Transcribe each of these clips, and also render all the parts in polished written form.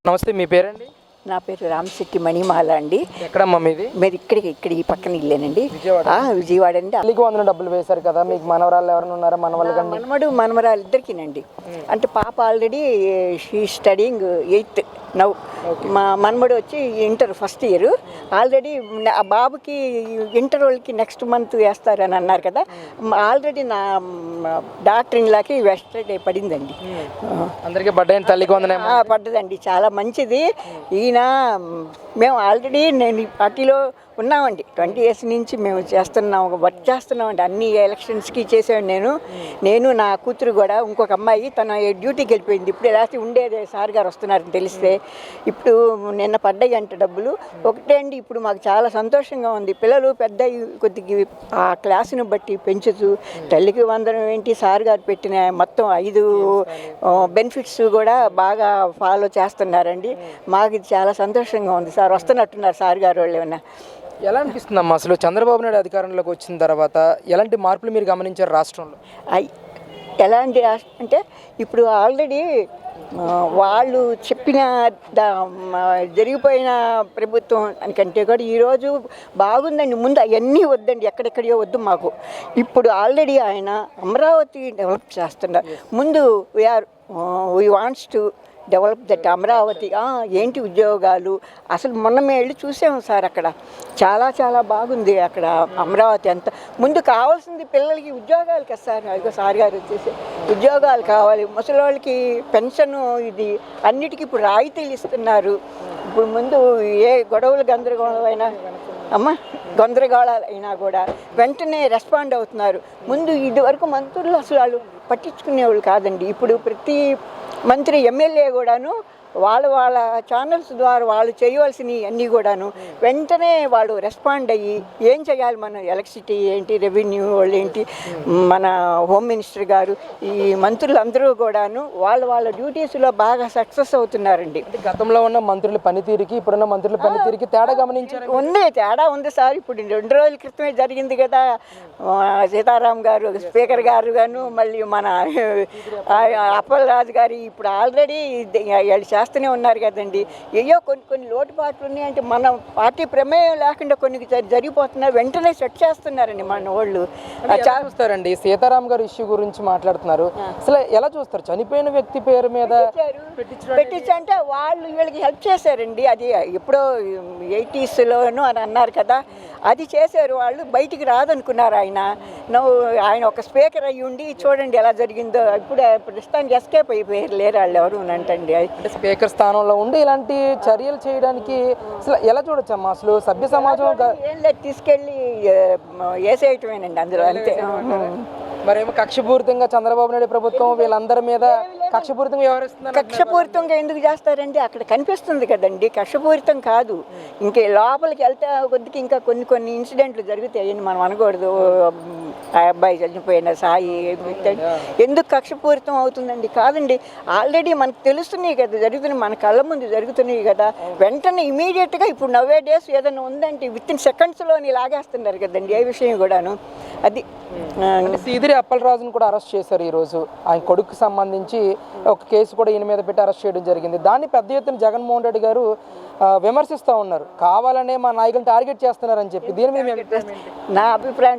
నమస్తే, మీ పేరండి? నా పేరు రామశెట్టి మణిమాల అండి. ఎక్కడమ్మా మీది? మీరు ఇక్కడ ఈ పక్కన ఇల్లేనండి. విజయవాడ అండి. తల్లికి వందనం డబ్బులు వేశారు కదా, మీకు మనవరాళ్ళు ఎవరైనా ఉన్నారా? మనవడు మనవరాలు ఇద్దరికినండి. అంటే పాప already she studying 8th now. మా మనవడు వచ్చి ఇంటర్ ఫస్ట్ ఇయర్. ఆల్రెడీ ఆ బాబుకి ఇంటర్ వాళ్ళకి నెక్స్ట్ మంత్ వేస్తారని అన్నారు కదా. ఆల్రెడీ నా డాక్టర్ ఇన్లాకి వెస్టర్డే పడిందండి. అందరికీ పడ్డాయండి తల్లికి వందనం? పడ్డదండి, చాలా మంచిది. ఈయన మేము ఆల్రెడీ నేను ఈ పార్టీలో ఉన్నామండి. 20 years నుంచి మేము చేస్తున్నాం, వర్క్ చేస్తున్నామండి. అన్ని ఎలక్షన్స్కి చేసాను నేను నా కూతురు కూడా. ఇంకొక అమ్మాయి తన డ్యూటీకి వెళ్ళిపోయింది. ఇప్పుడు రాసి ఉండేదే సార్ గారు వస్తున్నారని తెలిస్తే. ఇప్పుడు నిన్న పడ్డాయి అంటే డబ్బులు ఒకటే అండి. ఇప్పుడు మాకు చాలా సంతోషంగా ఉంది. పిల్లలు పెద్ద కొద్దిగా ఆ క్లాసును బట్టి పెంచుతూ తల్లికి వందనం ఏంటి, సార్ గారు పెట్టిన మొత్తం 5 బెనిఫిట్స్ కూడా బాగా ఫాలో చేస్తున్నారండి. మాకు ఇది చాలా సంతోషంగా ఉంది. సార్ వస్తున్నట్టున్నారు సార్ గారు వాళ్ళు. ఏమన్నా ఎలా అనిపిస్తుందమ్మా అసలు చంద్రబాబు నాయుడు అధికారంలోకి వచ్చిన తర్వాత ఎలాంటి మార్పులు మీరు గమనించారు రాష్ట్రంలో? ఎలాంటి అంటే ఇప్పుడు ఆల్రెడీ వాళ్ళు చెప్పిన జరిగిపోయిన ప్రభుత్వం దానికంటే కూడా ఈరోజు బాగుందండి. ముందు అవన్నీ వద్దండి, ఎక్కడెక్కడియో వద్దు మాకు. ఇప్పుడు ఆల్రెడీ ఆయన అమరావతి డెవలప్ చేస్తున్నారు. ముందు we wants to develop that Amaravati. ఏంటి ఉద్యోగాలు అసలు మొన్న మేము వెళ్ళి చూసాము సార్. అక్కడ చాలా చాలా బాగుంది అక్కడ అమరావతి అంతా. ముందు కావాల్సింది పిల్లలకి ఉద్యోగాలు కదా సార్. అదిగో సార్ గారు వచ్చేసి ఉద్యోగాలు కావాలి. ముసలివాళ్ళకి పెన్షన్ ఇది అన్నిటికీ ఇప్పుడు రాయితీలు ఇస్తున్నారు. ఇప్పుడు ముందు ఏ గొడవలు గందరగోళమైనా గందరగోళాలు అయినా కూడా వెంటనే రెస్పాండ్ అవుతున్నారు. ముందు ఇదివరకు మంత్రులు అసలు వాళ్ళు పట్టించుకునేవాళ్ళు కాదండి. ఇప్పుడు ప్రతి మంత్రి ఎమ్మెల్యే కూడాను వాళ్ళ ఛానల్స్ ద్వారా వాళ్ళు చేయవలసినవి అన్నీ కూడాను వెంటనే వాళ్ళు రెస్పాండ్ అయ్యి ఏం చేయాలి, మన ఎలక్ట్రిసిటీ ఏంటి, రెవెన్యూ వాళ్ళు ఏంటి, మన హోమ్ మినిస్టర్ గారు, ఈ మంత్రులు అందరూ కూడాను వాళ్ళ డ్యూటీస్లో బాగా సక్సెస్ అవుతున్నారండి. గతంలో ఉన్న మంత్రుల పనితీరుకి ఇప్పుడున్న మంత్రుల పనితీరుకి తేడా గమనించారు? తేడా ఉంది సార్. ఇప్పుడు 2 రోజుల క్రితమే జరిగింది కదా. సీతారాం గారు స్పీకర్ గారు గాను, మళ్ళీ మన అప్పలరాజు గారు ఇప్పుడు ఆల్రెడీ చేస్తూనే ఉన్నారు కదండి. ఏయో కొన్ని లోటుపాట్లు ఉన్నాయంటే మన పార్టీ ప్రమేయం లేకుండా కొన్ని జరిగిపోతున్నాయి, వెంటనే సెట్ చేస్తున్నారండి మన వాళ్ళు. చూస్తారండి సీతారాం గారు ఇష్యూ గురించి మాట్లాడుతున్నారు. అసలు ఎలా చూస్తారు? చనిపోయిన వ్యక్తి పేరు మీద పెట్టించంటే వాళ్ళు వీళ్ళకి హెల్ప్ చేశారండి. అది ఎప్పుడో 80s లోను అని అన్నారు కదా, అది చేశారు. వాళ్ళు బయటికి రాదనుకున్నారు ఆయన ఒక స్పీకర్ అయ్యి ఉండి చూడండి ఎలా జరిగిందో. ఇప్పుడు ప్రస్తుతానికి ఎస్కేప్ అయిపోయారు, లేరు వాళ్ళు ఎవరు అంటండి. అంటే స్పీకర్ స్థానంలో ఉండి ఇలాంటి చర్యలు చేయడానికి అసలు ఎలా చూడొచ్చమ్మా? అసలు సభ్య సమాజం ఏం లేదు, తీసుకెళ్ళి వేసేయటమేనండి అందులో, అంతే. మరేమో కక్షపూరితంగా చంద్రబాబు నాయుడు ప్రభుత్వం వీళ్ళందరి మీద కక్షపూరితంగా వ్యవహరిస్తున్నారు. కక్షపూరితంగా ఎందుకు చేస్తారండి? అక్కడ కనిపిస్తుంది కదండి, కక్షపూరితం కాదు. ఇంకే లోపలికి వెళ్తే కొద్దికి ఇంకా కొన్ని ఇన్సిడెంట్లు జరుగుతాయని మనం అనకూడదు. ఆ అబ్బాయి చనిపోయిన సాయి ఎందుకు కక్షపూరితం అవుతుందండి? కాదండి, ఆల్రెడీ మనకు తెలుస్తున్నాయి కదా, జరుగుతున్నాయి, మన కళ్ళ ముందు జరుగుతున్నాయి కదా. వెంటనే ఇమీడియట్గా ఇప్పుడు నవ్వే డేస్ ఏదైనా ఉందంటే వితిన్ సెకండ్స్లోని లాగేస్తున్నారు కదండి ఏ విషయం కూడాను. అది సీదిరి అప్పలరాజును కూడా అరెస్ట్ చేశారు ఈరోజు. ఆయన కొడుకు సంబంధించి ఒక కేసు కూడా ఈయన మీద పెట్టి అరెస్ట్ చేయడం జరిగింది. దాన్ని పెద్ద ఎత్తున జగన్మోహన్ రెడ్డి గారు విమర్శిస్తూ ఉన్నారు. కావాలనే మా నాయకులను టార్గెట్ చేస్తున్నారని చెప్పి. దీని మీద నా అభిప్రాయం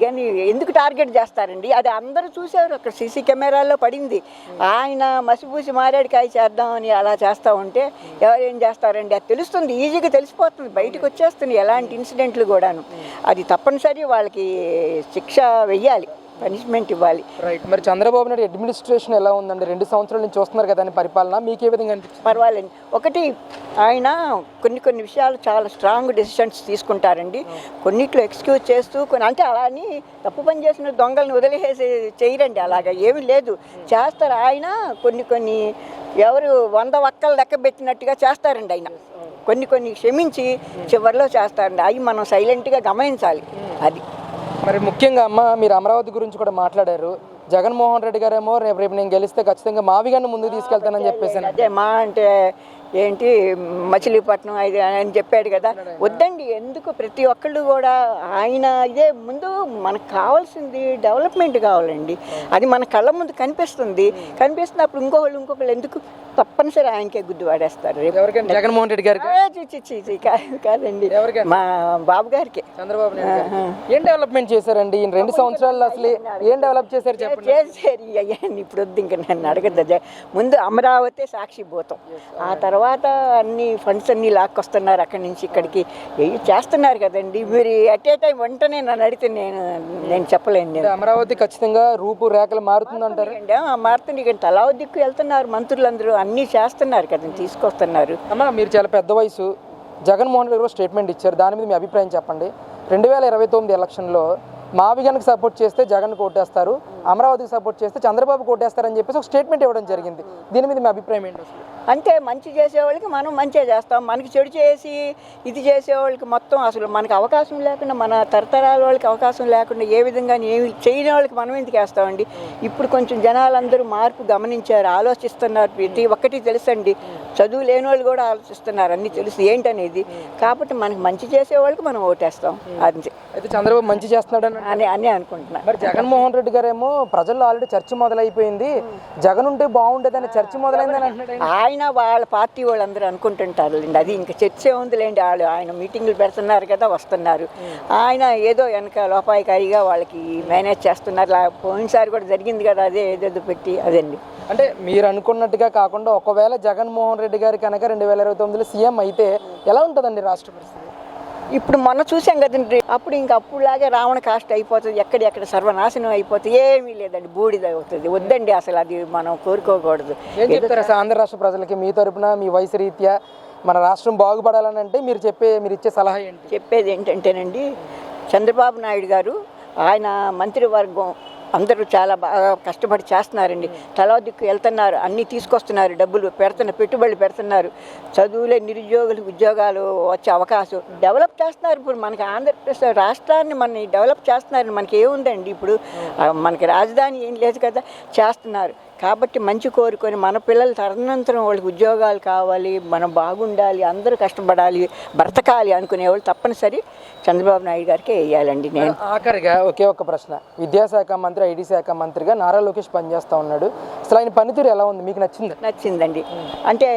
కానీ ఎందుకు టార్గెట్ చేస్తారండి? అది అందరూ చూశారు, అక్కడ సీసీ కెమెరాల్లో పడింది. ఆయన మసిపూసి మారేడుకాయ చేద్దామని అలా చేస్తూ ఉంటే ఎవరు ఏం చేస్తారండి? అది తెలుస్తుంది, ఈజీగా తెలిసిపోతుంది, బయటకు వచ్చేస్తుంది ఎలాంటి ఇన్సిడెంట్లు కూడాను. అది తప్పనిసరి వాళ్ళకి శిక్ష వెయ్యాలి, పనిష్మెంట్ ఇవ్వాలి. రైట్. మరి చంద్రబాబు నాయుడు అడ్మినిస్ట్రేషన్ ఎలా ఉందండి? 2 సంవత్సరాల నుంచి చూస్తున్నారు కదా పరిపాలన, మీకు ఏ విధంగా అనిపిస్తుంది? పర్వాలేదు. ఒకటి, ఆయన కొన్ని విషయాలు చాలా స్ట్రాంగ్ డెసిషన్స్ తీసుకుంటారండి. కొన్నిట్లో ఎక్స్క్యూజ్ చేస్తూ అంటే అలా అని తప్పు పని చేసిన దొంగలను వదిలేసి చేయరండి, అలాగా ఏమీ లేదు, చేస్తారు. ఆయన కొన్ని ఎవరు 100 వక్కలు లెక్క పెట్టినట్టుగా చేస్తారండి. ఆయన కొన్ని క్షమించి చివరిలో చేస్తారండి. అవి మనం సైలెంట్గా గమనించాలి. అది మరి ముఖ్యంగా అమ్మ, మీరు అమరావతి గురించి కూడా మాట్లాడారు. జగన్మోహన్ రెడ్డి గారేమో రేపు నేను గెలిస్తే ఖచ్చితంగా మావిగాన్ని ముందుకు తీసుకెళ్తానని చెప్పేసి. అదే మా అంటే ఏంటి మచిలీపట్నం అది అని చెప్పాడు కదా, వద్దండి. ఎందుకు ప్రతి ఒక్కళ్ళు కూడా ఆయన ఇదే ముందు మనకు కావాల్సింది డెవలప్మెంట్ కావాలండి. అది మన కళ్ళ ముందు కనిపిస్తున్నప్పుడు ఇంకొకళ్ళు ఎందుకు తప్పనిసరి ఆయనకే గుద్దు వాడేస్తారు. జగన్మోహన్ రెడ్డి గారికి కాదండి, మా బాబు గారికి. చంద్రబాబు నాయుడు గారు ఏం డెవలప్మెంట్ చేశారండి ఈ 2 సంవత్సరాల్లో? అసలు ఏం డెవలప్ చేశారు చెప్పండి. చేశారు అయ్యాన్ని ఇప్పుడు వద్దు, ఇంకా నన్ను అడగద్దు. ముందు అమరావతి సాక్షిభూతం, ఆ తర్వాత అన్ని ఫండ్స్ అన్ని లాక్కొస్తున్నారు అక్కడి నుంచి ఇక్కడికి చేస్తున్నారు కదండి. మీరు అట్ ఏ టైం వెంటనే నన్ను అడిగితే నేను చెప్పలేను. నేను అమరావతి ఖచ్చితంగా రూపురేఖలు మారుతుందంటారు. మారుతుంది, ఇక్కడ తలా దిక్కు వెళ్తున్నారు మంత్రులందరూ, అన్నీ చేస్తున్నారు కదండి, తీసుకొస్తున్నారు. అమ్మా మీరు చాలా పెద్ద వయసు, జగన్మోహన్ రెడ్డి గారు స్టేట్మెంట్ ఇచ్చారు, దాని మీద మీ అభిప్రాయం చెప్పండి. 2029 ఎలక్షన్లో మావిగన్కి సపోర్ట్ చేస్తే జగన్ కోటేస్తారు, అమరావతికి సపోర్ట్ చేస్తే చంద్రబాబు కోటేస్తారని చెప్పేసి ఒక స్టేట్మెంట్ ఇవ్వడం జరిగింది. దీని మీద మీ అభిప్రాయం ఏంటి అసలు? అంటే మంచి చేసేవాళ్ళకి మనం మంచిగా చేస్తాం, మనకి చెడు చేసి ఇది చేసేవాళ్ళకి మొత్తం అసలు మనకి అవకాశం లేకుండా, మన తరతరాల వాళ్ళకి అవకాశం లేకుండా ఏ విధంగా ఏమి చేయని వాళ్ళకి మనం ఎందుకు వేస్తామండి. ఇప్పుడు కొంచెం జనాలందరూ మార్పు గమనించారు, ఆలోచిస్తున్నారు, ప్రతి ఒక్కటి తెలుసండి. చదువు లేని వాళ్ళు కూడా ఆలోచిస్తున్నారు, అన్నీ తెలుసు ఏంటనేది. కాబట్టి మనకి మంచి చేసేవాళ్ళకి మనం ఓటేస్తాం. అంతే. అయితే చంద్రబాబు మంచి చేస్తున్నాడని అని అనుకుంటున్నా. మరి జగన్మోహన్ రెడ్డి గారేమో ప్రజల్లో ఆల్రెడీ చర్చ మొదలైపోయింది, జగన్ ఉంటే బాగుండేదని చర్చ మొదలైందని అంటున్నాడు. ఆయన వాళ్ళ పార్టీ వాళ్ళందరూ అనుకుంటుంటారులేండి, అది ఇంకా చర్చ ఉందిలేండి. ఆయన మీటింగులు పెడుతున్నారు కదా, వస్తున్నారు. ఆయన ఏదో వెనక లోపాయికారిగా వాళ్ళకి మేనేజ్ చేస్తున్నారు. పోయినసారి కూడా జరిగింది కదా, అదే ఏదేదో పెట్టి అదండి. అంటే మీరు అనుకున్నట్టుగా కాకుండా ఒకవేళ జగన్మోహన్ రెడ్డి గారి కనుక 2029లో సీఎం అయితే ఎలా ఉంటుందండి రాష్ట్ర పరిస్థితి? ఇప్పుడు మొన్న చూసాం కదండి, అప్పుడులాగే రావణ కాస్ట్ అయిపోతుంది, ఎక్కడెక్కడ సర్వనాశనం అయిపోతుంది, ఏమీ లేదండి, బూడిద అవుతుంది. వద్దండి, అసలు అది మనం కోరుకోకూడదు. ఏం చెప్తారు అసలు ఆంధ్ర రాష్ట్ర ప్రజలకి మీ తరపున, మీ వయసు రీత్యా మన రాష్ట్రం బాగుపడాలని అంటే మీరు ఇచ్చే సలహా ఏంటి? చెప్పేది ఏంటంటేనండి, చంద్రబాబు నాయుడు గారు ఆయన మంత్రివర్గం అందరూ చాలా బాగా కష్టపడి చేస్తున్నారండి. తలా దిక్కు వెళ్తున్నారు, అన్నీ తీసుకొస్తున్నారు, డబ్బులు పెట్టుబడులు పెడుతున్నారు, చదువులే నిరుద్యోగులకు ఉద్యోగాలు వచ్చే అవకాశం డెవలప్ చేస్తున్నారు. ఇప్పుడు మనకి ఆంధ్రప్రదేశ్ రాష్ట్రాన్ని మన డెవలప్ చేస్తున్నారు. మనకి ఏముందండి ఇప్పుడు, మనకి రాజధాని ఏం లేదు కదా, చేస్తున్నారు. కాబట్టి మంచి కోరుకొని మన పిల్లలు తదనంతరం వాళ్ళకి ఉద్యోగాలు కావాలి, మనం బాగుండాలి, అందరూ కష్టపడాలి, బ్రతకాలి అనుకునేవాళ్ళు తప్పనిసరి చంద్రబాబు నాయుడు గారికి వేయాలండి. నేను ఆఖరిగా ఒకే ఒక ప్రశ్న, విద్యాశాఖ మంత్రి, ఐటీ శాఖ మంత్రిగా నారా లోకేష్ పనిచేస్తూ ఉన్నాడు, అసలు ఆయన పనితీరు ఎలా ఉంది, మీకు నచ్చిందండి. అంటే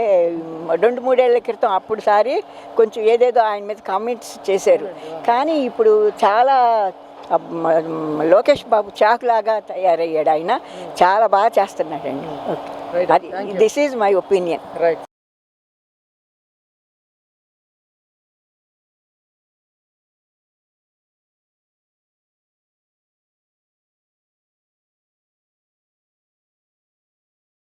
2-3 ఏళ్ల క్రితం అప్పుడుసారి కొంచెం ఏదేదో ఆయన మీద కామెంట్స్ చేశారు, కానీ ఇప్పుడు చాలా లోకేష్ బాబు చాకులాగా తయారయ్యాడు. ఆయన చాలా బాగా చేస్తున్నాడండి. This is my opinion.